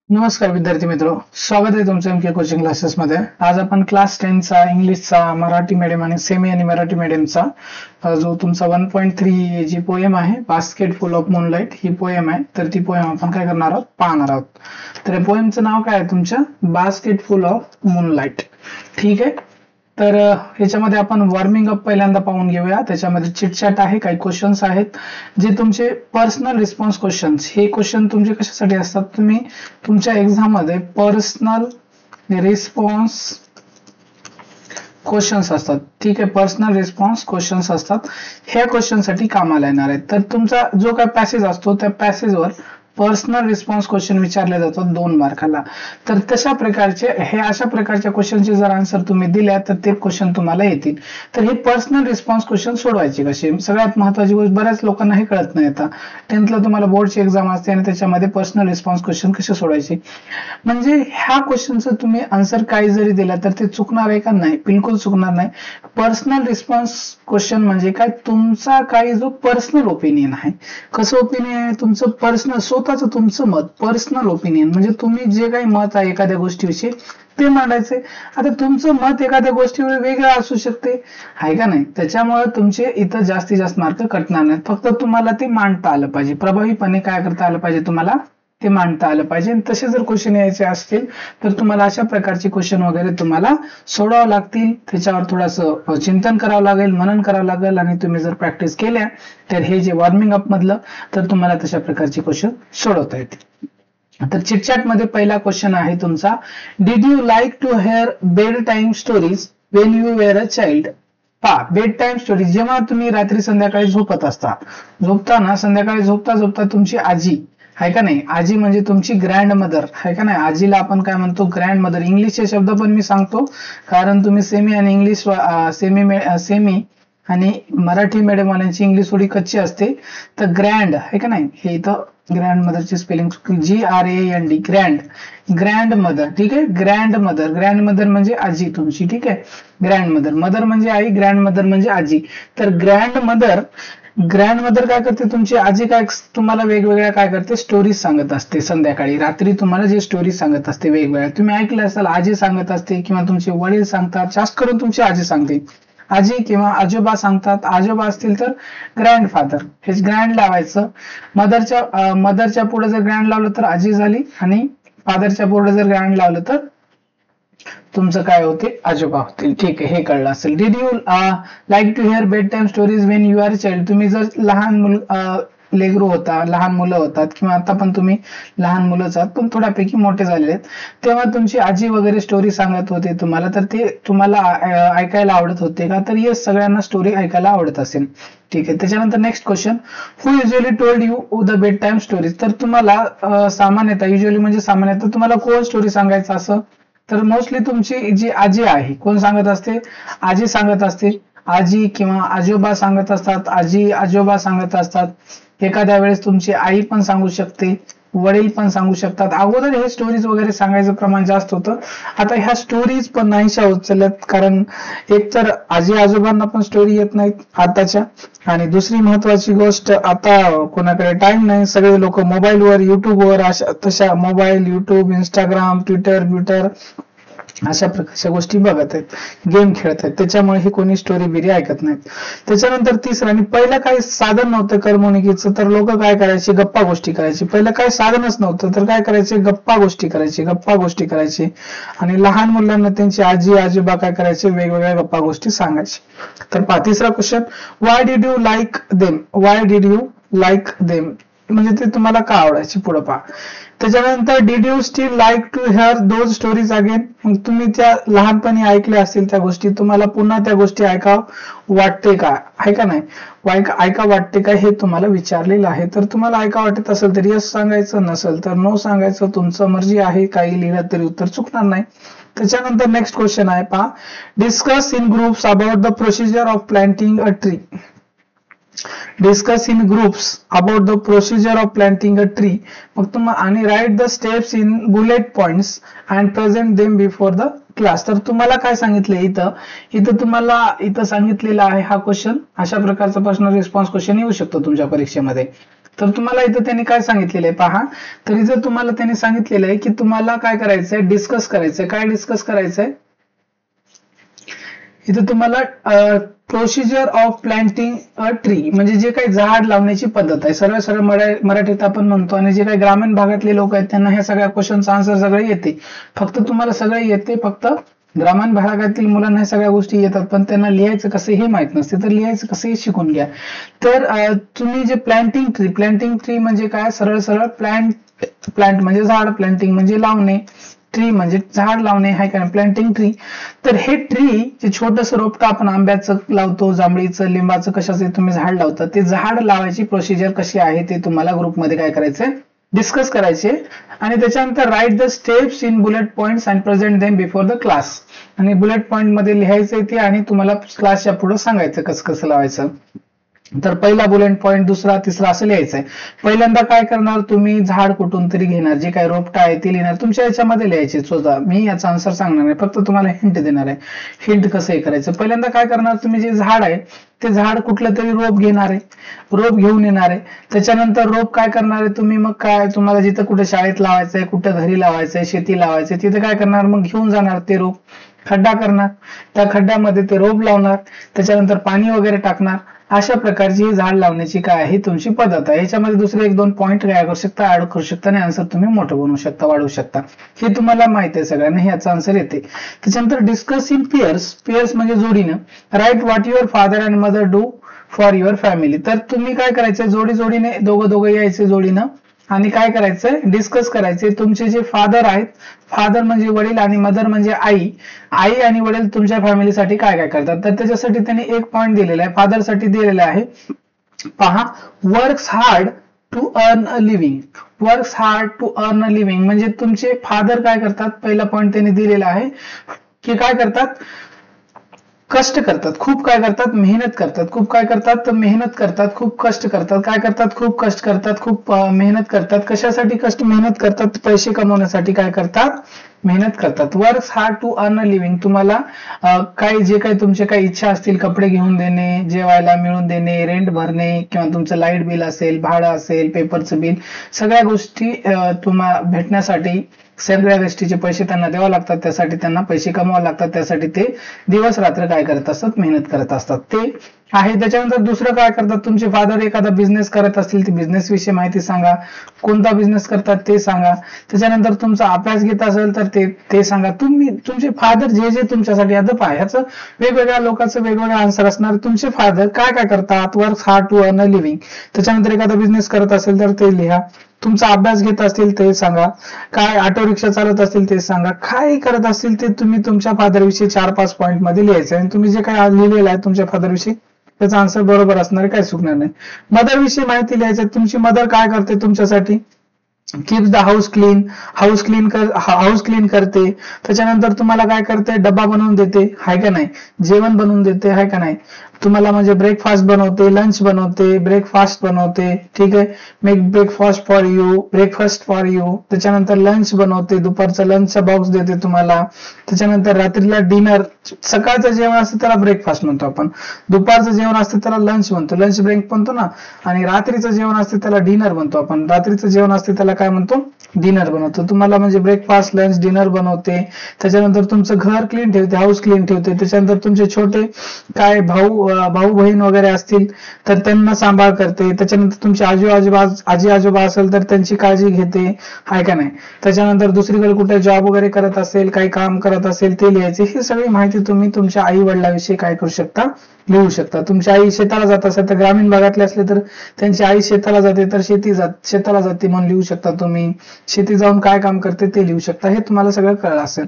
नमस्कार विद्यार्थी मित्रो, स्वागत आहे तुमचं एमके कोचिंग क्लासेस मध्ये। आज आपण क्लास 10 चा इंग्लिशचा, मराठी मीडियम आणि सेमी आणि मराठी मीडियमचा जो तुमचा 1.3 जी पोएम आहे basket full of moonlight he poem आहे। तर ती पोएम आपण काय करणार आहोत, पाहणार आहोत। तर या पोएमचं नाव काय आहे तुमच्या, बास्केट फुल ऑफ मूनलाइट। ठीक आहे, तर याच्यामध्ये आपण वॉर्मिंग अप पहिल्यांदा पाहून घेऊया। त्याच्यामध्ये चिटचॅट आहे, काही क्वेश्चन्स आहेत जे तुमचे पर्सनल रिस्पॉन्स क्वेश्चन्स। हे क्वेश्चन तुमचे कशासाठी असतात, तुम्ही तुमच्या एक्झाम मध्ये पर्सनल रिस्पॉन्स क्वेश्चन्स असतात। ठीक आहे, पर्सनल रिस्पॉन्स क्वेश्चन्स असतात, ह्या क्वेश्चन साठी कामाला येणार आहेत। तर तुमचा जो काय पॅसेज असतो त्या पॅसेजवर पर्सनल रिस्पॉन्स क्वेश्चन विचारले जातात 2 मार्काला। तर तशा प्रकारचे हे अशा प्रकारच्या क्वेश्चनचे जर आन्सर तुम्ही दिल्या तर ते क्वेश्चन तुम्हाला येतील। तर हे पर्सनल रिस्पॉन्स क्वेश्चन सोडवायचे कसे, सगळ्यात महत्त्वाची गोष्ट, बऱ्याच लोकांना हे कळत नाही। आता 10th ला तुम्हाला बोर्डची एक्झाम असते आणि त्याच्यामध्ये पर्सनल रिस्पॉन्स क्वेश्चन कसे सोडवायचे, म्हणजे ह्या क्वेश्चनचं तुम्ही आन्सर काही जरी दिला तर ते चुकणार आहे का, नाही, बिलकुल चुकणार नाही। पर्सनल रिस्पॉन्स क्वेश्चन म्हणजे काय, तुमचा काही जो पर्सनल ओपिनियन आहे, कसं ओपिनियन आहे तुमचं, पर्सनल स्वतःचं तुमचं मत, पर्सनल ओपिनियन म्हणजे तुम्ही जे काही मत आहे एखाद्या गोष्टीविषयी ते मांडायचे। आता तुमचं मत एखाद्या गोष्टीवर वेगळं असू शकते, आहे का नाही, त्याच्यामुळे तुमचे इथं जास्तीत जास्त मार्क कटणार नाहीत। फक्त तुम्हाला ते मांडता आलं पाहिजे, प्रभावीपणे काय करता आलं पाहिजे, तुम्हाला ते मांडता आलं पाहिजे। तसे जर क्वेश्चन यायचे असतील तर तुम्हाला अशा प्रकारचे क्वेश्चन वगैरे तुम्हाला सोडवावं लागतील, त्याच्यावर थोडंसं चिंतन करावं लागेल, मनन करावं लागेल, आणि तुम्ही जर प्रॅक्टिस केल्या तर हे जे वॉर्मिंग अप मधलं तर तुम्हाला तशा प्रकारचे क्वेश्चन सोडवता येतील। तर चिटचॅट मध्ये पहिला क्वेश्चन आहे तुमचा, did you like to hear bedtime stories when you were a child. पहा, बेड टाइम स्टोरी, जेव्हा तुम्ही रात्री संध्याकाळी झोपत असता, झोपताना संध्याकाळी झोपता झोपता तुमची आजी आहे का नाही, आजी म्हणजे तुमची ग्रँड मदर आहे का नाही, आजीला आपण काय म्हणतो, ग्रँड मदर। इंग्लिशचे शब्द पण मी सांगतो कारण तुम्ही सेमी आणि इंग्लिश सेमी आणि मराठी मीडियम वाल्यांची इंग्लिश थोडी कच्ची असते। तर ग्रँड आहे का नाही, हे इथं ग्रँड मदरची spelling GRAND, grand, grand mother. ठीक आहे, ग्रँड मदर, ग्रँड मदर म्हणजे आजी तुमची। ठीक आहे, ग्रँड मदर, मदर म्हणजे आई, ग्रँड मदर म्हणजे आजी। तर ग्रँड मदर, ग्रँड मदर काय करते तुमची आजी, काय तुम्हाला वेगवेगळ्या काय करते, स्टोरीज सांगत असते संध्याकाळी, रात्री तुम्हाला जे स्टोरीज सांगत असते वेगवेगळ्या, तुम्ही ऐकलं असाल, आजी सांगत असते किंवा तुमचे वडील सांगतात, जास्त करून तुमची आजी सांगते, आजी किंवा आजोबा सांगतात, आजोबा असतील तर ग्रँडफादर, हे ग्रँड लावायचं। मदरच्या पुढे जर ग्रँड लावलं तर आजी झाली, आणि फादरच्या पुढे जर ग्रँड लावलं तर तुमचं काय होते, आजोबा होतील। ठीक आहे, हे कळलं असेल। Did you like to hear bedtime stories when you are child, तुम्ही जर लहान लेकरू होता, लहान मुलं होतात, किंवा आता पण तुम्ही लहान मुलंच आहात पण थोड्यापैकी मोठे झालेले आहेत, तेव्हा तुमची आजी वगैरे स्टोरी सांगत होते तुम्हाला, तर ते तुम्हाला ऐकायला आवडत होते का, तर येस, सगळ्यांना स्टोरी ऐकायला आवडत असेल। ठीक आहे, त्याच्यानंतर next question, who usually told you the bed time stories, तर तुम्हाला सामान्यतः, युजली म्हणजे सामान्यतः तुम्हाला कोण स्टोरी सांगायचं असं, तर मोस्टली तुमची जी आजी आहे, कोण सांगत असते, आजी सांगत असते, आजी किंवा आजोबा सांगत असतात, आजी आजोबा सांगत असतात, एखाद्या वेळेस तुमची आई पण सांगू शकते, वडील पण सांगू शकतात। अगोदर हे स्टोरीज वगैरे सांगायचं प्रमाण जास्त होतं, आता ह्या स्टोरीज पण नाहीशा होत चालल्यात, कारण एक तर आजी आजोबांना पण स्टोरी येत नाहीत आताच्या, आणि दुसरी महत्वाची गोष्ट, आता कोणाकडे टाइम नाही, सगळे लोक मोबाईलवर, युट्यूबवर, अशा तशा मोबाईल, युट्यूब, इंस्टाग्राम, ट्विटर अशा प्रकारच्या गोष्टी बघत आहेत, गेम खेळत आहेत, त्याच्यामुळे हे कोणी स्टोरी बिरी ऐकत नाहीत। त्याच्यानंतर तिसरं, आणि पहिलं काही साधन नव्हतं करमणुकीचं, तर लोक काय करायचे, गप्पा गोष्टी करायचे। पहिलं काही साधनच नव्हतं तर काय करायचे, गप्पा गोष्टी करायचे, आणि लहान मुलांना त्यांची आजी आजोबा काय करायचे, वेगवेगळ्या गप्पा गोष्टी सांगायचे। तर पहा, तिसरा question, why did you like them, why did you like them म्हणजे ते तुम्हाला का आवडायचे, पुढे पहा। त्याच्यानंतर, did you still like to hear those stories again, मग तुम्ही त्या लहानपणी ऐकल्या असतील त्या गोष्टी, तुम्हाला पुन्हा त्या गोष्टी ऐकाव वाटते का, आहे का नाही, ऐका वाटते का, हे तुम्हाला विचारलेलं आहे। तर तुम्हाला ऐका वाटत असेल तर यस सांगायचं, नसेल तर नो सांगायचं, तुमचं मर्जी आहे, काही लिहिलं तरी उत्तर चुकणार नाही। त्याच्यानंतर नेक्स्ट क्वेश्चन आहे पहा, discuss in groups about the procedure of planting a tree, discuss in groups about the procedure of planting a tree, मग तुम्हाला, आणि write the steps in bullet points and present them before the class. तर तुम्हाला काय सांगितलं इथं तुम्हाला सांगितलेला आहे हा क्वेश्चन, अशा प्रकारचा पर्सनल रिस्पॉन्स क्वेश्चन येऊ शकतो तुमच्या परीक्षेमध्ये। तर तुम्हाला इथं त्यांनी काय सांगितलेलं आहे पहा. तर इथं तुम्हाला त्यांनी सांगितलेलं आहे की तुम्हाला काय करायचंय, डिस्कस करायचंय. काय डिस्कस करायचंय इथं तुम्हाला procedure of planting a tree, म्हणजे जे काही झाड लावण्याची पद्धत आहे, सरळ सरळ मराठीत आपण म्हणतो. आणि जे काही ग्रामीण भागातले लोक आहेत त्यांना ह्या सगळ्या क्वेश्चनचा आन्सर सगळे येते. फक्त तुम्हाला सगळे येते, फक्त ग्रामीण भागातील मुलांना ह्या सगळ्या गोष्टी येतात, पण त्यांना लिहायचं कसं हे माहित नसते. तर लिहायचं कसं हे शिकून घ्या. तर तुम्ही जे प्लांटिंग ट्री म्हणजे काय, सरळ सरळ प्लांट म्हणजे झाड, प्लांटिंग म्हणजे लावणे, ट्री म्हणजे झाड लावणे, हाय का प्लांटिंग ट्री. तर हे ट्री जे छोटंसं रोपटं आपण आंब्याचं लावतो, जांभळीचं, लिंबाचं, कशाचं तुम्ही झाड लावता, ते झाड लावायची प्रोसिजर कशी आहे ते तुम्हाला ग्रुपमध्ये काय करायचंय, डिस्कस करायचे. आणि त्याच्यानंतर write the steps in bullet points and present them before the class. आणि बुलेट पॉइंट मध्ये लिहायचं ते आणि तुम्हाला क्लासच्या पुढे सांगायचं कसं कसं लावायचं. तर पहिला बुलेट पॉइंट, दुसरा, तिसरा असं लिहायचंय. पहिल्यांदा काय करणार तुम्ही, झाड कुठून तरी घेणार, जे काही रोपटा आहे ते लिहिणार, तुमच्या याच्यामध्ये लिहायचे स्वतः. मी याचा आन्सर सांगणार नाही, फक्त तुम्हाला हिंट देणार आहे. हिंट कसं करायचं. पहिल्यांदा काय करणार तुम्ही, जे झाड आहे ते झाड कुठलं तरी रोप घेणार आहे, रोप घेऊन येणार आहे. त्याच्यानंतर रोप काय करणार आहे तुम्ही, मग काय तुम्हाला जिथं कुठे शाळेत लावायचंय, कुठं घरी लावायचंय, शेती लावायचंय, तिथे काय करणार मग घेऊन जाणार ते रोप, खड्डा करणार, त्या खड्ड्यामध्ये ते रोप लावणार, त्याच्यानंतर पाणी वगैरे टाकणार. अशा प्रकारची झाड लावण्याची काय आहे तुमची पद्धत आहे. याच्यामध्ये दुसरे 1-2 पॉईंट काय करू शकता, ऍड करू शकता आणि आन्सर तुम्ही मोठं बनवू शकता, वाढवू शकता. हे तुम्हाला माहिती आहे सगळ्यांना, याचा आन्सर येते. त्याच्यानंतर डिस्कस इन पेअर्स म्हणजे जोडीनं. Write what your father and mother do for your family. तर तुम्ही काय करायचं, जोडीने दोघं यायचे जोडीनं आणि काय करायचंय, डिस्कस करायचे. तुमचे जे फादर आहेत, फादर म्हणजे वडील आणि मदर म्हणजे आई आणि वडील तुमच्या फॅमिलीसाठी काय काय करतात. तर त्याच्यासाठी त्यांनी एक पॉइंट दिलेला आहे, फादर साठी दिलेला आहे पहा, works hard to earn a living. Works hard to earn a living म्हणजे तुमचे फादर काय करतात, पहिला पॉइंट त्यांनी दिलेला आहे की काय करतात, कष्ट करतात, खूप काय करतात, मेहनत करतात. खूप काय करतात तर मेहनत करतात, खूप कष्ट करतात. काय करतात, खूप कष्ट करतात, खूप मेहनत करतात. कशासाठी कष्ट मेहनत करतात, पैसे कमवण्यासाठी काय करतात, मेहनत करतात. Works hard to earn a living. तुम्हाला काही जे काही तुमचे काही इच्छा असतील, कपडे घेऊन देणे, जेवायला मिळून देणे, रेंट भरणे, किंवा तुमचं लाईट बिल असेल, भाडं असेल, पेपरचं बिल, सगळ्या गोष्टी तुम्हाला भेटण्यासाठी सगळ्या गोष्टीचे पैसे त्यांना द्यावे लागतात. त्यासाठी त्यांना पैसे कमवावे लागतात. त्यासाठी ते दिवस रात्र काय करत असतात, मेहनत करत असतात. ते आहे. त्याच्यानंतर दुसरं काय करतात, तुमचे फादर एखादा बिझनेस करत असतील, ते बिझनेस विषयी माहिती सांगा. कोणता बिझनेस करतात ते सांगा. त्याच्यानंतर तुमचा अभ्यास घेत असेल तर ते सांगा. तुमचे फादर जे तुमच्यासाठी आता पहा, ह्याचं वेगवेगळ्या लोकांचं वेगवेगळं आन्सर असणार. तुमचे फादर काय काय करतात, works hard to earn a living. त्याच्यानंतर एखादा बिझनेस करत असेल तर ते लिहा. तुमचा अभ्यास घेत असतील ते सांगा. काय ऑटो रिक्षा चालत असतील ते सांगा. काय करत असतील ते तुम्ही तुमच्या फादर विषयी 4-5 पॉईंट मध्ये लिहायचं. आणि तुम्ही जे काय लिहिलेलं आहे तुमच्या फादर विषयी त्याचा आन्सर बरोबर असणार, काय चुकणार नाही. मदर विषयी माहिती लिहायचं. तुमची मदर काय करते तुमच्यासाठी, कीप द हाऊस क्लीन करते. त्याच्यानंतर तुम्हाला काय करते, डब्बा बनवून देते, हाय का नाही, जेवण बनवून देते, हाय का नाही. तुम्हाला म्हणजे ब्रेकफास्ट बनवते, लंच बनवते, ब्रेकफास्ट बनवते, ठीक आहे. Make breakfast for you. त्याच्यानंतर लंच बनवते, दुपारचा लंचचा बॉक्स देते तुम्हाला. त्याच्यानंतर रात्रीला डिनर, सकाळचं जेवण असतं त्याला ब्रेकफास्ट म्हणतो आपण, दुपारचं जेवण असतं त्याला लंच म्हणतो, लंच ब्रेक म्हणतो ना. आणि रात्रीचं जेवण असतं त्याला डिनर म्हणतो आपण, रात्रीचं जेवण असतं त्याला काय म्हणतो, डिनर बनवतो. तुम्हाला म्हणजे ब्रेकफास्ट, लंच, डिनर बनवते. त्याच्यानंतर तुमचं घर क्लीन ठेवते, हाऊस क्लीन ठेवते. त्याच्यानंतर तुमचे छोटे काय भाऊ बहीण वगैरे असतील तर त्यांना सांभाळ करते. त्याच्यानंतर तुमचे आजी आजोबा असेल तर त्यांची काळजी घेते, हाय का नाही. त्याच्यानंतर दुसरीकडे कुठे जॉब वगैरे करत असेल, काही काम करत असेल ते लिहायचे. ही सगळी माहिती तुम्ही तुमच्या आई वडिलांविषयी काय करू शकता, लिहू शकता. तुमची आई शेताला जात असेल तर, ग्रामीण भागातले असले तर त्यांची आई शेताला जाते तर शेताला जाते म्हणून लिहू शकता तुम्ही. शेती जाऊन काय काम करते ते लिहू शकता. हे तुम्हाला सगळं कळलं असेल.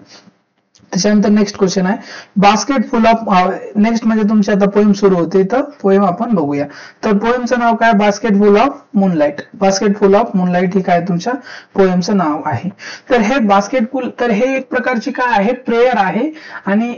त्याच्यानंतर नेक्स्ट क्वेश्चन आहे, बास्केट फुल ऑफ. नेक्स्ट म्हणजे तुमची आता पोएम सुरू होते, तर पोएम आपण बघूया. तर पोएमचं नाव काय, basket full of moonlight. Basket full of moonlight ही काय तुमच्या पोएमचं नाव आहे. तर हे बास्केट फुल, तर हे एक प्रकारची काय आहे, प्रेयर आहे. आणि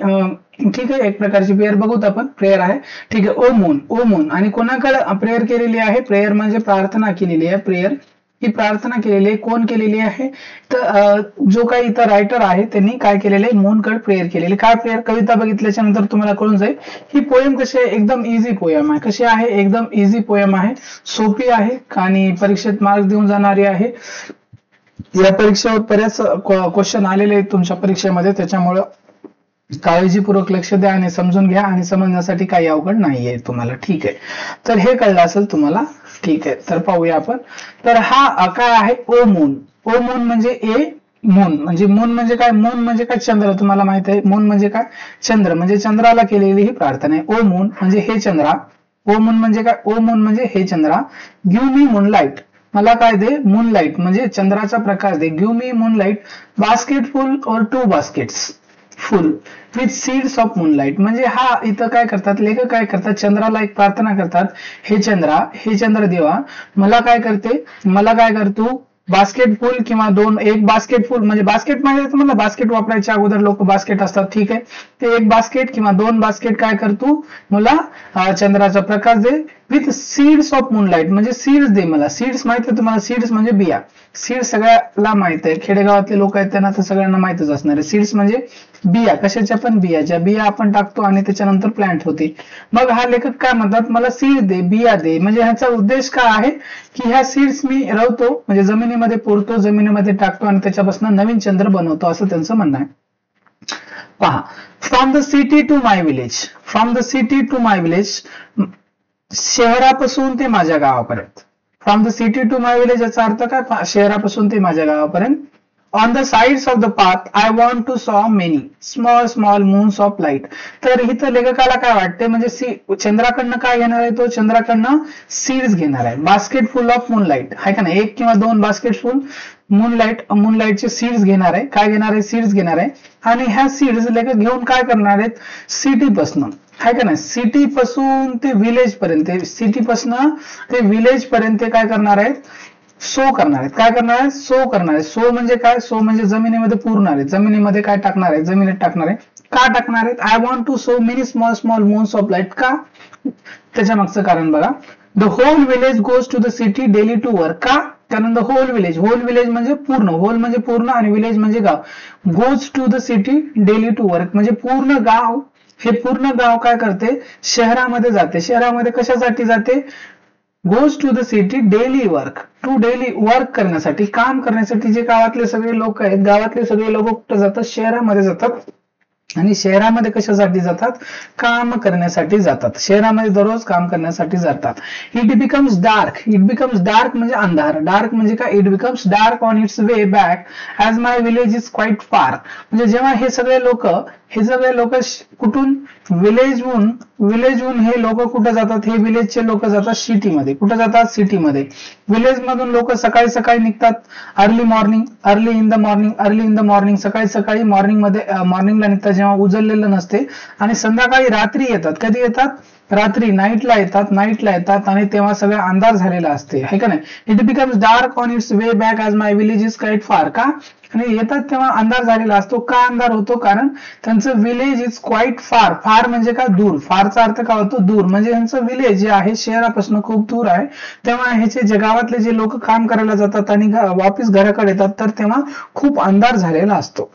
ठीक आहे, एक प्रकारची प्रेयर बघूत आपण, प्रेयर आहे, ठीक आहे. ओ मून आणि कोणाकडे प्रेयर केलेली आहे, प्रेयर म्हणजे प्रार्थना केलेली आहे, प्रेयर ही प्रार्थना केलेली आहे. कोण केलेली आहे? तर जो काही इथं रायटर आहे त्यांनी काय केलेलं आहे, मूनकडे प्रेयर केलेली. काय प्रेयर? कविता बघितल्याच्या नंतर तुम्हाला कळून जाईल ही पोएम कशी आहे, एकदम इझी पोएम आहे. कशी आहे? एकदम इझी पोएम आहे, सोपी आहे आणि परीक्षेत मार्क्स देऊन जाणारी आहे. या परीक्षेवर बरेच क्वेश्चन आलेले आहेत तुमच्या परीक्षेमध्ये, त्याच्यामुळं काळजीपूर्वक लक्ष द्या आणि समजून घ्या आणि समजण्यासाठी काही अवघड नाहीये तुम्हाला. ठीक आहे, तर हे कळलं असेल तुम्हाला. ठीक आहे, तर पाहूया आपण. तर हा काय आहे? ओ मून. ओ मून म्हणजे ए मून म्हणजे मून म्हणजे काय? मून म्हणजे काय? चंद्र. तुम्हाला माहित आहे मून म्हणजे काय? चंद्र. म्हणजे चंद्राला केलेली ही प्रार्थना आहे. ओ मून म्हणजे हे चंद्रा. ओ मून म्हणजे काय? ओ मून म्हणजे हे चंद्रा. Give me moonlight. मला काय दे? मूनलाइट म्हणजे चंद्राचा प्रकाश दे. Give me moonlight basket full और 2 baskets full with seeds of moonlight. म्हणजे हा इथं काय करतात लेखक, काय करतात, चंद्राला एक प्रार्थना करतात. हे चंद्रा, हे चंद्र देवा, मला काय करते, मला काय करतो, बास्केट फुल किंवा एक बास्केट फुल म्हणजे बास्केट म्हणजे तुम्हाला बास्केट वापरायच्या अगोदर लोक बास्केट असतात. ठीक आहे, ते एक बास्केट किंवा 2 बास्केट काय करतो, मला चंद्राचा प्रकाश दे विथ सीड्स ऑफ मूनलाइट. म्हणजे सीड्स दे मला. सीड्स माहिती आहे तुम्हाला? सीड्स म्हणजे बिया. सीड्स सगळ्याला माहित आहे, खेडेगावातले लोक आहेत त्यांना तर सगळ्यांना माहितच असणार आहे. सीड्स म्हणजे बिया, कशाच्या पण बिया, ज्या बिया आपण टाकतो आणि त्याच्यानंतर प्लांट होते. मग हा लेखक काय म्हणतात, मला सीड दे, बिया दे. म्हणजे ह्याचा उद्देश काय आहे की ह्या सीड्स मी रवतो म्हणजे जमिनीमध्ये पुरतो, जमिनीमध्ये टाकतो आणि त्याच्यापासून नवीन चंद्र बनवतो, असं त्यांचं म्हणणं आहे. पहा, from the city to my village. From the city to my village, शहरापासून ते माझ्या गावापर्यंत. From the city to my village याचा अर्थ काय? शहरापासून ते माझ्या गावापर्यंत. On the sides of the path I want to saw many small small moons of light. तर इथं लेखकाला काय वाटते, म्हणजे चंद्राकडनं काय घेणार आहे तो? चंद्राकडनं सीड्स घेणार आहे. बास्केट फुल ऑफ मूनलाइट आहे का नाही, 1 किंवा 2 बास्केट फुल मूनलाइटचे सीड्स घेणार आहे. काय घेणार आहे? सीड्स घेणार आहे. आणि ह्या सीड्स लेखक घेऊन काय करणार आहेत? सिटी पासून आहे का नाही, सिटी पासून ते विलेज पर्यंत, सिटी पासून ते विलेज पर्यंत काय करणार आहेत? सो करणार आहेत. काय करणार आहेत? सो करणार आहे. सो म्हणजे काय? सो म्हणजे जमिनीमध्ये पुरणार आहे. जमिनीमध्ये काय टाकणार आहे? जमिनीत टाकणार आहे. का टाकणार आहेत? I want to sow many small small moons of light. का? त्याच्या मागचं कारण बघा. The whole village goes to the city daily to work. का? कारण द होल विलेज म्हणजे पूर्ण, होल म्हणजे पूर्ण आणि विलेज म्हणजे गाव. Goes to the city daily to work म्हणजे पूर्ण गाव, हे पूर्ण गाव काय करते? शहरामध्ये जाते. शहरामध्ये कशासाठी जाते? Goes to the city daily work. To daily work करण्यासाठी, काम करण्यासाठी. जे गावातले सगळे लोक आहेत, गावातले सगळे लोक कुठं जातात? शहरामध्ये जातात. आणि शहरामध्ये कशासाठी जातात? काम करण्यासाठी जातात. शहरामध्ये दररोज काम करण्यासाठी जातात. It becomes dark. It becomes dark म्हणजे अंधार. डार्क म्हणजे काय? It becomes dark on it's way back as my village is quite फार. म्हणजे जेव्हा हे सगळे लोक कुठून? विलेजहून हे लोक कुठे जातात? हे विलेजचे लोक जातात सिटीमध्ये. कुठे जातात? सिटीमध्ये. विलेज मधून लोक सकाळी सकाळी निघतात. अर्ली इन द मॉर्निंग सकाळी सकाळी मॉर्निंगला निघतात जेव्हा उजळलेलं नसते. आणि संध्याकाळी रात्री येतात. कधी येतात? रात्री, नाईटला येतात आणि तेव्हा सगळं अंधार झालेला असते, है का नाही. It becomes dark on it's way back as my village is quite फार. का? आणि येतात तेव्हा अंधार झालेला असतो. का अंधार होतो? कारण त्यांचं विलेज इज क्वाईट फार. फार म्हणजे काय? दूर. फारचा अर्थ काय होतो? दूर. म्हणजे यांचं विलेज जे आहे शहरापासून खूप दूर आहे. तेव्हा ह्याचे गावातले जे लोक काम करायला जातात आणि वापस घराकडे येतात तर तेव्हा खूप अंधार झालेला असतो.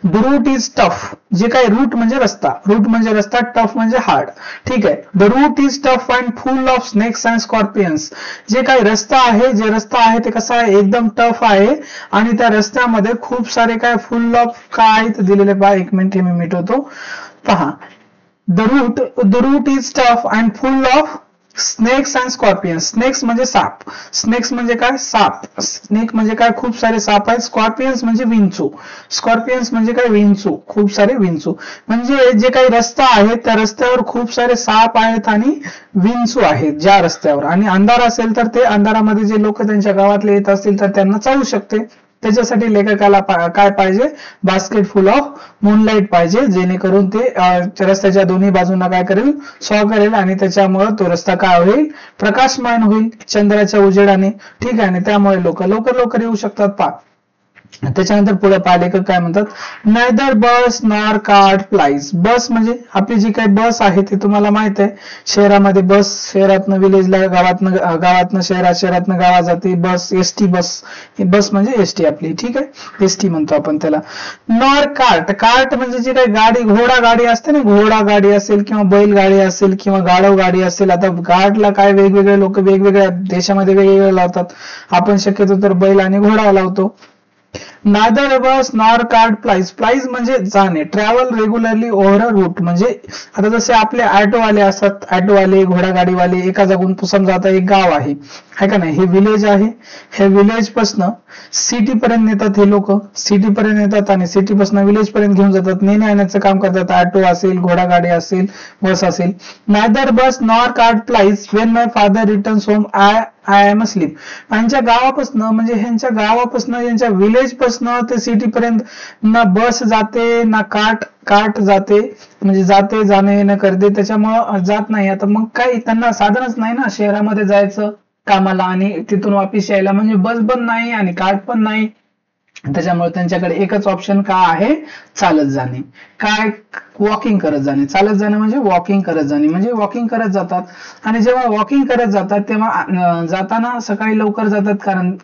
The route is tough. जे काही रूट म्हणजे रस्ता, टफ म्हणजे हार्ड. ठीक आहे. The route is tough and full of snakes and scorpions. जे काही रस्ता आहे ते कसा आहे? एकदम टफ आहे आणि त्या रस्त्यामध्ये खूप सारे काय फुल ऑफ काय दिलेले पहा. 1 मिनिट हे मी मिटवतो. पहा, the route is tough and full of snakes and scorpions. Snakes म्हणजे साप. स्नेक्स म्हणजे काय? साप. स्नेक म्हणजे काय? खूप सारे साप आहेत. स्कॉर्पियन्स म्हणजे विंचू. स्कॉर्पियन्स म्हणजे काय? विंचू. खूप सारे विंचू. म्हणजे जे काही रस्ता आहे त्या रस्त्यावर खूप सारे साप आहेत आणि विंचू आहेत ज्या रस्त्यावर. आणि अंधार असेल तर ते अंधारामध्ये जे लोक त्यांच्या गावातले येत असतील तर त्यांना चालू शकते. त्याच्यासाठी लेखकाला काय पाहिजे? बास्केट फुल ऑफ मूनलाइट पाहिजे, जेणेकरून ते रस्त्याच्या दोन्ही बाजूंना काय करेल? सॉ करेल आणि त्याच्यामुळे तो रस्ता काय होईल? प्रकाशमान होईल चंद्राच्या उजेडाने. ठीक आहे. आणि त्यामुळे लोक लवकर येऊ शकतात. त्याच्यानंतर पुढे पहा लेखक काय म्हणतात, neither bus nor cart flies. बस म्हणजे आपली जी काही बस आहे ते तुम्हाला माहित आहे, शहरामध्ये बस, शहरातनं विलेजला, गावातनं शहरात, शहरातनं गावात जाते बस, एसटी बस. बस म्हणजे एसटी आपली, ठीक आहे, एसटी म्हणतो आपण त्याला. नॉर कार्ट, कार्ट म्हणजे जी काही गाडी, घोडा गाडी असते ना, घोडा गाडी असेल किंवा बैल गाडी असेल किंवा गाढव गाडी असेल. आता कार्टला काय वेगवेगळे लोक वेगवेगळ्या देशामध्ये वेगवेगळे लावतात, आपण शक्यतो तर बैल आणि घोडा लावतो. नादर बस नॉर कार्ट फ्लाईज. फ्लाईज म्हणजे जाणे, ट्रॅव्हल रेग्युलरली ओव्हर अ रूट. म्हणजे आता जसे आपले ऑटोवाले असतात, ऑटोवाले, घोडागाडीवाले, एका जागून समजा आता एक गाव आहे का नाही, हे विलेज आहे, हे विलेज पासन सिटी पर्यंत नेतात हे लोक, सिटी पर्यंत नेतात आणि सिटी पासून विलेज पर्यंत घेऊन जातात, नेणे आणण्याचं काम करतात. ऑटो असेल, घोडागाडी असेल, बस असेल. Neither bus nor cart flies when my father returns home I am asleep. यांच्या गावापासून म्हणजे ह्यांच्या गावापासून, यांच्या विलेज पासून ते सिटी पर्यंत ना बस जाते ना कार्ट जाते, म्हणजे जाते, जाणे येणं करते, त्याच्यामुळं जात नाही. आता मग काही त्यांना साधनच नाही ना शहरामध्ये जायचं कामाला आणि तिथून वापिस यायला, म्हणजे बस पण नाही आणि कार्ट पण नाही. त्याच्यामुळे त्यांच्याकडे एकच ऑप्शन का आहे, चालत जाणे. काय, वॉकिंग करत जाणे. चालत जाणे म्हणजे वॉकिंग करत जाणे, म्हणजे वॉकिंग करत जातात. आणि जेव्हा वॉकिंग करत जातात तेव्हा जाताना सकाळी लवकर जातात, कारण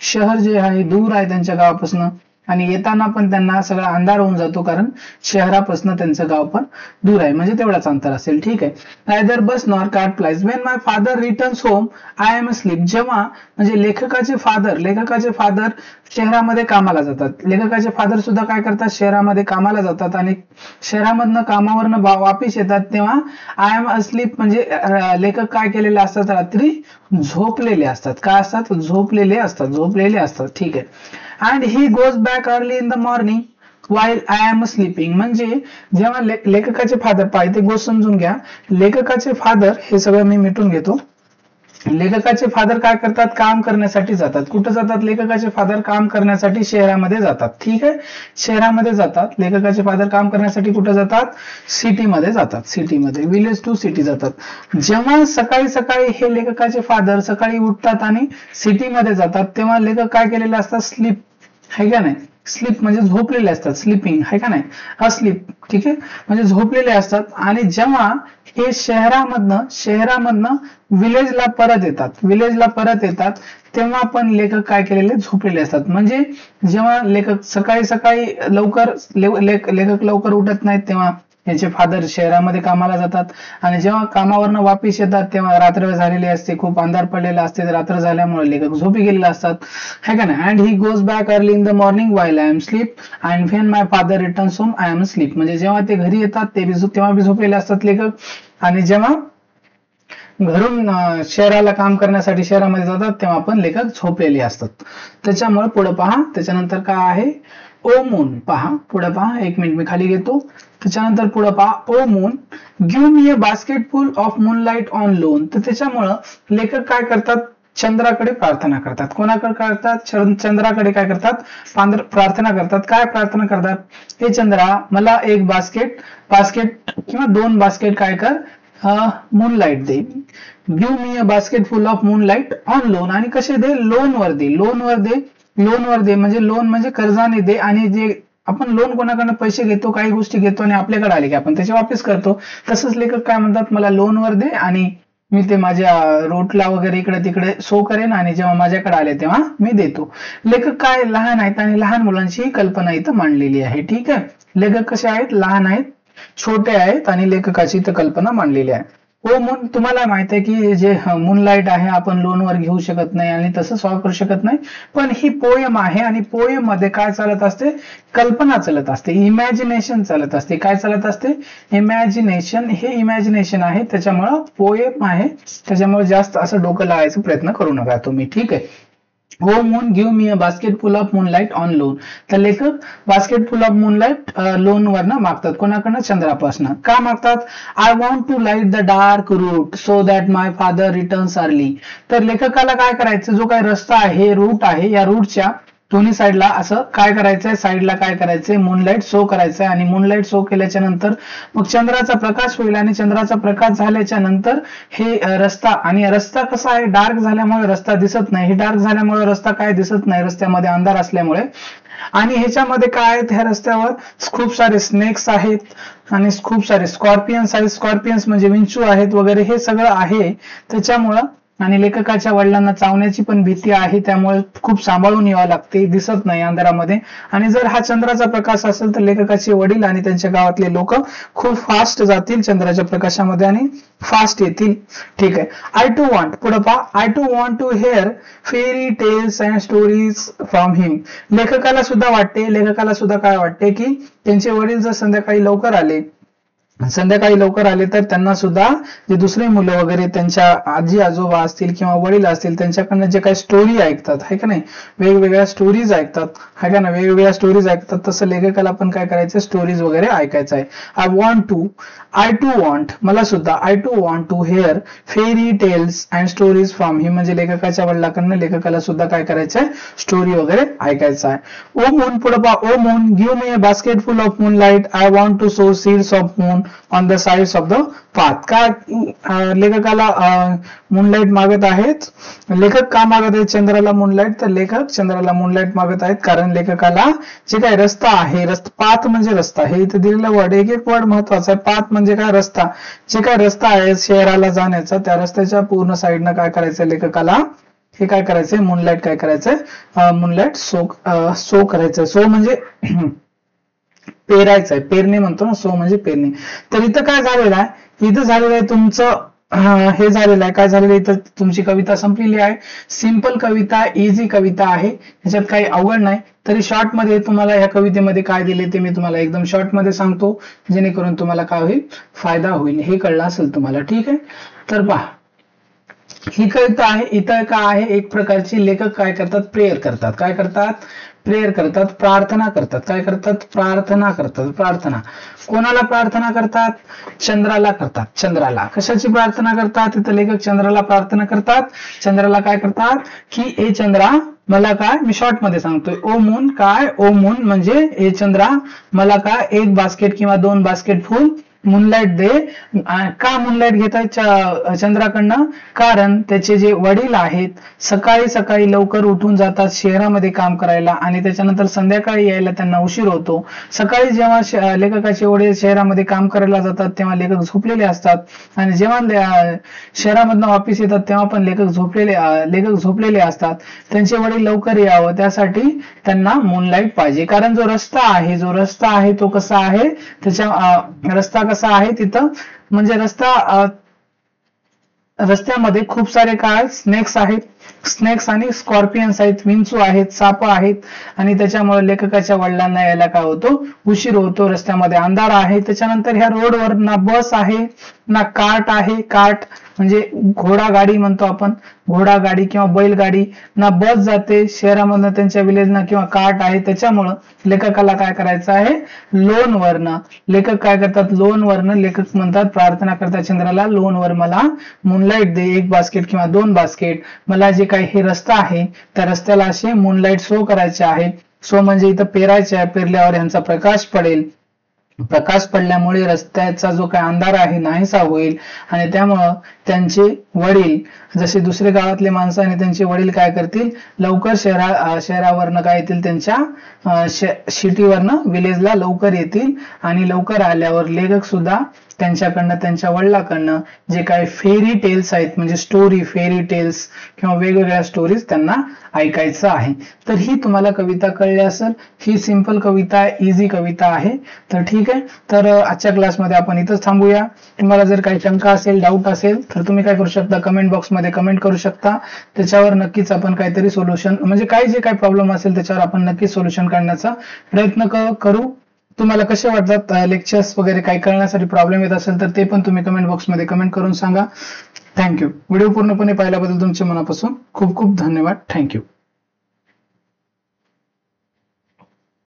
शहर जे आहे दूर आहे त्यांच्या गावापासून, आणि येताना पण त्यांना सगळा अंधार होऊन जातो, कारण शहरापासून त्यांचं गाव पण दूर आहे, म्हणजे तेवढाच अंतर असेल, ठीक आहे. Neither bus nor cart flies when my father returns home I am asleep. जेव्हा म्हणजे लेखकाचे फादर शहरामध्ये कामाला जातात. लेखकाचे फादर सुद्धा काय करतात, शहरामध्ये कामाला जातात आणि शहरामधनं कामावरनं वापिस येतात, तेव्हा आय एम अस्लीप म्हणजे लेखक काय केलेले असतात, रात्री झोपलेले असतात. काय असतात, झोपलेले असतात, ठीक आहे. And he goes back early in the morning while I am sleeping. म्हणजे जेव्हा लेखकाचे फादर, पाहिजे गोष्ट समजून घ्या, लेखकाचे फादर, हे सगळं मी मिटून घेतो. लेखकाचे फादर काय करतात, काम करण्यासाठी जातात. कुठं जातात लेखकाचे फादर, काम करण्यासाठी शहरामध्ये जातात, ठीक आहे, शहरामध्ये जातात. लेखकाचे फादर काम करण्यासाठी कुठं जातात, सिटीमध्ये जातात, सिटीमध्ये, विलेज टू सिटी जातात. जेव्हा सकाळी सकाळी हे लेखकाचे फादर सकाळी उठतात आणि सिटीमध्ये जातात, तेव्हा लेखक काय केलेले असतात, स्लीप, है का नाही, स्लीप म्हणजे झोपलेले असतात, स्लीपिंग, है का नाही, अस्लीप, ठीक आहे, म्हणजे झोपलेले असतात. आणि जेव्हा हे शहरामधनं विलेजला परत येतात, तेव्हा पण लेखक काय केलेले, झोपलेले असतात. म्हणजे जेव्हा लेखक सकाळी लेखक लवकर उठत नाहीत, तेव्हा यांचे फादर शहरामध्ये कामाला जातात, आणि जेव्हा कामावरनं वापिस येतात तेव्हा रात्र झालेली असते, खूप अंधार पडलेला असते, रात्र झाल्यामुळे लेखक झोपी गेलेले असतात, है का नाही. And he goes back early in the morning while I am sleep and when my father returns home I am sleep. म्हणजे जेव्हा ते घरी येतात तेव्हा बी झोपलेले असतात लेखक, आणि जेव्हा घरून शहराला काम करण्यासाठी शहरामध्ये जातात तेव्हा पण लेखक झोपलेले असतात. त्याच्यामुळे पुढे पहा, त्याच्यानंतर काय आहे, ओ मून. पहा पुढे पहा, एक मिनिट मी खाली घेतो. त्याच्यानंतर पुढे पहा, O moon give me a basket full of moonlight on loan. तर त्याच्यामुळं लेखक काय करतात, चंद्राकडे प्रार्थना करतात. कोणाकडे करतात, चंद्राकडे काय करतात, प्रार्थना करतात. काय प्रार्थना करतात, हे चंद्रा मला एक बास्केट किंवा 2 बास्केट काय कर, moonlight they. Give me a basket full of moonlight on loan. आणि कसे दे, लोनवर दे म्हणजे लोन म्हणजे कर्जाने दे. आणि जे आपण लोन कोणाकडनं पैसे घेतो, काही गोष्टी घेतो आणि आपल्याकडे आले की आपण त्याचे वापस करतो, तसंच लेखक काय म्हणतात, मला लोनवर दे आणि मी ते माझ्या रोटला वगैरे इकडे तिकडे शो करेन, आणि जेव्हा माझ्याकडे आले तेव्हा मी देतो. लेखक काय लहान आहेत आणि लहान मुलांची ही कल्पना इथं मांडलेली आहे, ठीक आहे. लेखक कसे आहेत, लहान आहेत, छोटे आहेत, आणि लेखकाची इथं कल्पना मांडलेली आहे. हो मून, तुम्हाला माहित आहे की जे मूनलाईट आहे आपण लोनवर घेऊ शकत नाही आणि तसं सॉल्व्ह करू शकत नाही, पण ही पोयम आहे आणि पोयम मध्ये काय चालत असते, कल्पना चालत असते, इमॅजिनेशन चालत असते. काय चालत असते, इमॅजिनेशन. हे इमॅजिनेशन आहे, त्याच्यामुळं पोयम आहे, त्याच्यामुळे जास्त असं डोकं लावायचा प्रयत्न करू नका तुम्ही, ठीक आहे. O moon give me a basket full of moonlight on loan. तर लेखक basket full of moonlight loan वरनं मागतात. कोणाकडनं, चंद्रापासनं. का मागतात, I want to light the dark route so that my father returns early. तर लेखकाला काय करायचं, जो काही रस्ता आहे, रूट आहे, या रूटच्या दोन्ही साईडला असं काय करायचंय, साईडला काय करायचंय, मूनलाईट शो करायचंय आणि मूनलाईट शो केल्याच्या नंतर मग चंद्राचा प्रकाश होईल आणि चंद्राचा प्रकाश झाल्याच्या नंतर हे रस्ता, आणि रस्ता कसा आहे, डार्क झाल्यामुळे रस्ता दिसत नाही, हे डार्क झाल्यामुळे रस्ता काय दिसत नाही, रस्त्यामध्ये अंधार असल्यामुळे. आणि ह्याच्यामध्ये काय आहेत, ह्या रस्त्यावर खूप सारे स्नेक्स आहेत आणि खूप सारे स्कॉर्पियन्स आहेत, स्कॉर्पियन्स म्हणजे विंचू आहेत वगैरे, हे सगळं आहे त्याच्यामुळं. आणि लेखकाच्या वडिलांना चावण्याची पण भीती आहे, त्यामुळे खूप सांभाळून यावं लागते, दिसत नाही अंधारामध्ये. आणि जर हा चंद्राचा प्रकाश असेल तर लेखकाचे वडील आणि त्यांच्या गावातले लोक खूप फास्ट जातील चंद्राच्या प्रकाशामध्ये आणि फास्ट येतील. ठीक आहे. आय टू वॉन्ट, पुढे पहा, I to want to hear fairy tales and stories from him. लेखकाला सुद्धा वाटते, लेखकाला सुद्धा काय वाटते की त्यांचे वडील जर संध्याकाळी लवकर आले तर त्यांना सुद्धा जे दुसरे मुलं वगैरे त्यांच्या आजी आजोबा असतील किंवा वडील असतील त्यांच्याकडनं जे काही स्टोरी ऐकतात आहे का नाही, वेगवेगळ्या स्टोरीज ऐकतात आहे का ना, वेगवेगळ्या स्टोरीज ऐकतात, तसं लेखकाला पण काय करायचं, स्टोरीज वगैरे ऐकायचं आहे. आय टू वॉन्ट, मला सुद्धा, I to want to hear fairy tales and stories from him, म्हणजे लेखकाच्या वडिलांकडनं लेखकाला सुद्धा काय करायचंय, स्टोरी वगैरे ऐकायचं आहे. ओ मून, पुढे पहा, O moon give me a basket full of moonlight, I want to sow seeds of moon on the sides of the path. का लेखकाला मूनलाईट मागत आहेत, लेखक का मागत आहेत चंद्राला मूनलाईट, तर लेखक चंद्राला मूनलाईट मागत आहेत कारण लेखकाला जे काय रस्ता आहे, पाथ म्हणजे रस्ता, हे इथे दिलेलं वर्ड, एक एक वर्ड महत्वाचा आहे. पाथ म्हणजे काय, रस्ता, जे काय रस्ता आहे शहराला जाण्याचा, त्या रस्त्याच्या पूर्ण साईडनं काय करायचं लेखकाला, हे काय करायचंय, मूनलाईट काय करायचंय, मूनलाईट सो करायचंय. सो म्हणजे पेरायचं आहे, पेरणी म्हणतो ना, सो म्हणजे पेरणी. तर इथं काय झालेलं आहे, इथं झालेलं आहे तुमचं हे झालेलं आहे, काय झालेलं आहे, इथं तुमची कविता संपलेली आहे. सिंपल कविता, इझी कविता आहे, ह्याच्यात काही अवघड नाही. तरी शॉर्ट मध्ये तुम्हाला ह्या कवितेमध्ये काय दिले ते मी तुम्हाला एकदम शॉर्ट मध्ये सांगतो, जेणेकरून तुम्हाला काय होईल, फायदा होईल, हे कळलं असेल तुम्हाला. ठीक आहे. तर पहा, ही कविता आहे, इथं काय आहे, एक प्रकारची लेखक काय करतात, प्रेयर करतात. काय करतात, प्रेयर करतात, प्रार्थना करतात. काय करतात, प्रार्थना करतात. प्रार्थना कोणाला प्रार्थना करतात, चंद्राला करतात. चंद्राला कशाची प्रार्थना करतात, तिथं लेखक चंद्राला प्रार्थना करतात. चंद्राला काय करतात की ए चंद्रा मला काय, मी शॉर्ट मध्ये सांगतोय, ओ मून काय, ओ मून म्हणजे ए चंद्रा मला काय एक बास्केट किंवा 2 बास्केट फुल मूनलाईट दे. का मूनलाईट घेतात चंद्राकडनं, कारण त्याचे जे वडील आहेत सकाळी सकाळी लवकर उठून जातात शहरामध्ये काम करायला आणि त्याच्यानंतर संध्याकाळी यायला त्यांना उशीर होतो. सकाळी जेव्हा लेखकाचे वडील शहरामध्ये काम करायला जातात तेव्हा लेखक झोपलेले असतात आणि जेव्हा शहरामधनं वापिस येतात तेव्हा पण लेखक झोपलेले असतात. त्यांचे वडील लवकर यावं त्यासाठी त्यांना मूनलाईट पाहिजे, कारण जो रस्ता आहे तो कसा आहे, त्याच्या रस्ता कसा आहे तिथं, म्हणजे रस्त्यामध्ये खूप सारे काय स्नेक्स आणि स्कॉर्पियन्स आहेत, विंचू आहेत, साप आहेत आणि त्याच्यामुळे लेखकाच्या वडिलांना यायला काय होतो, उशीर होतो, रस्त्यामध्ये अंधार आहे. त्याच्यानंतर ह्या रोडवर ना बस आहे ना कार्ट आहे, कार्ट म्हणजे घोडा गाडी म्हणतो आपण, घोडा गाडी किंवा बैलगाडी, ना बस जाते शहरामधनं त्यांच्या विलेजना किंवा कार्ट आहे. त्याच्यामुळं लेखकाला काय करायचं आहे, लोनवरनं, लेखक काय करतात, लोनवरनं लेखक म्हणतात, प्रार्थना करतात चंद्राला, लोनवर मला मूनलाईट दे, 1 बास्केट किंवा 2 बास्केट, मला जे काही हे रस्ता आहे त्या रस्त्याला असे मूनलाईट शो करायचे आहे. सो म्हणजे इथं पेरायचे आहे, पेरल्यावर यांचा प्रकाश पडेल, प्रकाश पडल्यामुळे रस्त्याचा जो काही अंधार आहे नाहीसा होईल आणि त्यामुळं त्यांचे वडील जसे दुसरे गावातले माणसं आणि त्यांचे वडील काय करतील, लवकर शहरावरनं काय येतील, त्यांच्या सिटीवरनं विलेजला लवकर येतील आणि लवकर आल्यावर लेखक सुद्धा त्यांच्याकडनं त्यांच्या वडिलांकडनं जे काही फेरी टेल्स आहेत म्हणजे स्टोरी, फेरी टेल्स किंवा वेगवेगळ्या स्टोरीज त्यांना ऐकायचं आहे. तर ही तुम्हाला कविता कळली असेल, ही सिंपल कविता आहे, इझी कविता आहे. तर ठीक आहे, तर आजच्या क्लासमध्ये आपण इथंच थांबूया. तुम्हाला जर काही शंका असेल, डाऊट असेल तर तुम्ही काय करू शकता, कमेंट बॉक्समध्ये कमेंट करू शकता. त्याच्यावर नक्कीच आपण काहीतरी सोल्युशन म्हणजे जे काही प्रॉब्लेम असेल त्याच्यावर आपण नक्कीच सोल्युशन काढण्याचा प्रयत्न करू. तुम्हाला कसे वाटतात लेक्चर्स वगैरे, काही कळण्यासाठी प्रॉब्लेम येत असेल तर ते पण तुम्ही कमेंट बॉक्समध्ये कमेंट करून सांगा. थँक्यू. व्हिडिओ पूर्णपणे पाहिल्याबद्दल तुमचे मनापासून खूप खूप धन्यवाद. थँक्यू.